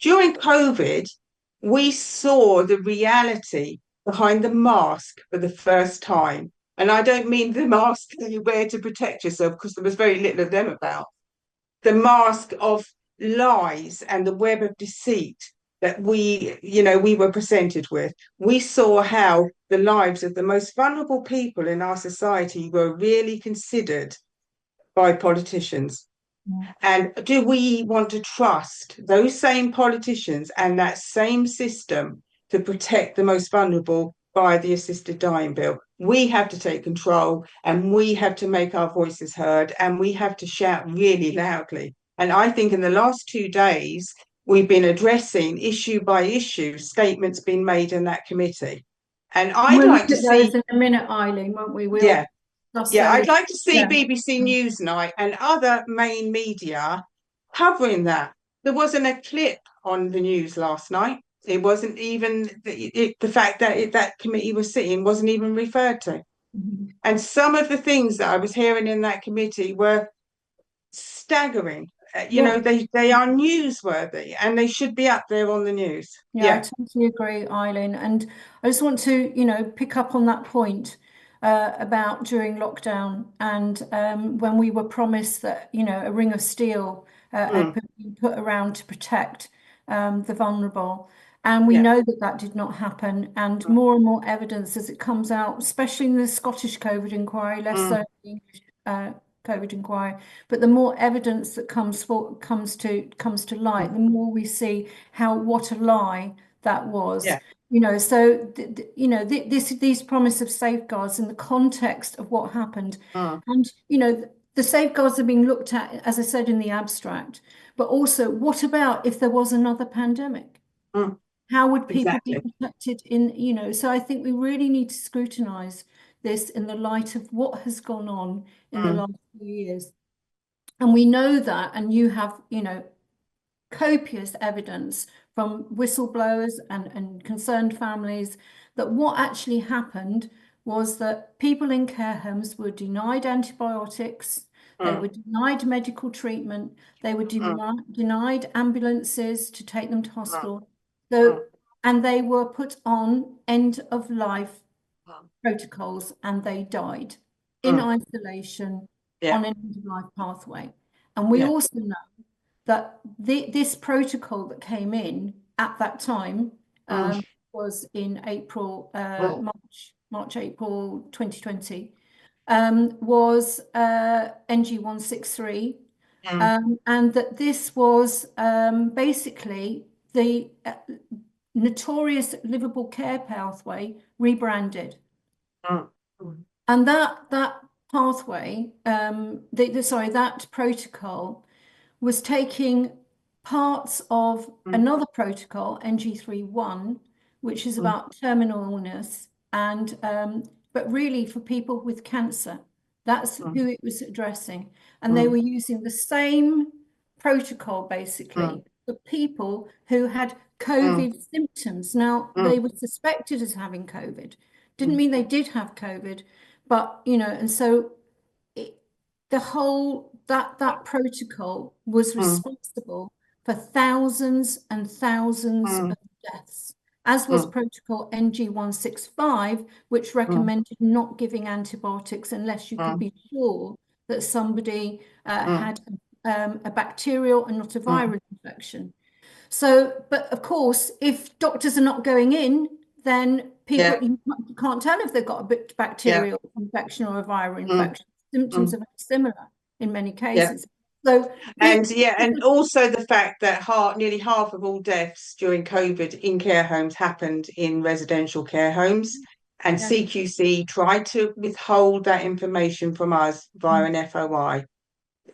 During COVID, we saw the reality behind the mask for the first time. And I don't mean the mask that you wear to protect yourself, because there was very little of them about. The mask of lies and the web of deceit that we were presented with. We saw how the lives of the most vulnerable people in our society were really considered by politicians. Yeah. And do we want to trust those same politicians and that same system to protect the most vulnerable by the assisted dying bill? We have to take control, and we have to make our voices heard, and we have to shout really loudly. And I think in the last 2 days, we've been addressing issue by issue statements being made in that committee. And I'd We'll like look to at those see, in a minute, Eileen, won't we? yeah, We'll discuss yeah, I'd those. like to see Yeah. BBC Newsnight and other main media covering that. There wasn't a clip on the news last night. It wasn't even the fact that that committee was sitting wasn't even referred to. Mhm. And some of the things that I was hearing in that committee were staggering. Yeah. They are newsworthy, and they should be up there on the news. Yeah, I Yeah. totally agree, Eileen. And I just want to, pick up on that point about during lockdown and when we were promised that, a ring of steel had Mm, been put around to protect the vulnerable. And we yeah. know that that did not happen. And Mm, more evidence as it comes out, especially in the Scottish COVID inquiry, less mm, so in the English COVID inquiry. But the more evidence that comes to light, mm, the more we see what a lie that was. yeah. So these promise of safeguards in the context of what happened, Mm, and the safeguards are being looked at, as I said, in the abstract. But also, what about if there was another pandemic? mm, How would people be exactly. protected so I think we really need to scrutinize this in the light of what has gone on in the Mm, last few years. And we know that, and you have, copious evidence from whistleblowers and concerned families that what actually happened was that people in care homes were denied antibiotics, they mm, were denied medical treatment, they were mm, denied ambulances to take them to mm, hospital. mm, So, and they were put on end of life mm, protocols and they died in mm. isolation Yeah. on an end of life pathway. And we Yeah. also know that this protocol that came in at that time Mm, was in April, mm, April 2020, was NG 163, mm, and that this was basically the notorious livable care pathway rebranded. mm, mm, And that pathway, that protocol was taking parts of mm, another protocol, NG31, which is mm, about terminal illness, and but really for people with cancer. That's mm, who it was addressing. And they mm, were using the same protocol mm, basically for people who had mm, COVID symptoms. Now, mm, they were suspected as having COVID. Didn't mm, mean they did have COVID, but and so it, the whole that protocol was mm, responsible for thousands and thousands mm, of deaths, as was mm, protocol NG165, which mm, recommended not giving antibiotics unless you could mm, be sure that somebody mm, had a bacterial and not a mm. viral infection. So, but of course, if doctors are not going in, then people Yeah. you can't tell if they've got a bit Yeah. bacterial infection or a viral Mm, infection. Symptoms mm, are very similar in many yeah. cases. So this, And yeah, and also the fact that nearly half of all deaths during COVID in care homes happened in residential care homes. And yes, CQC tried to withhold that information from us via mm, an FOI.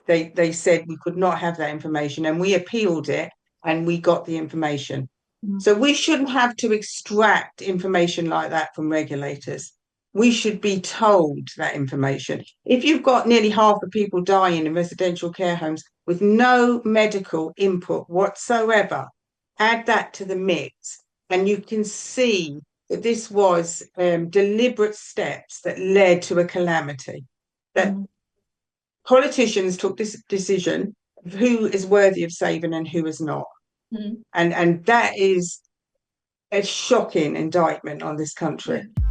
They said we could not have that information, and we appealed it, and we got the information. mm, So we shouldn't have to extract information like that from regulators. We should be told that information. If you've got nearly half the people dying in residential care homes with no medical input whatsoever, add that to the mix, and you can see that this was deliberate steps that led to a calamity. That mm, politicians took this decision of who is worthy of saving and who is not. Mm. And that is a shocking indictment on this country. Yeah.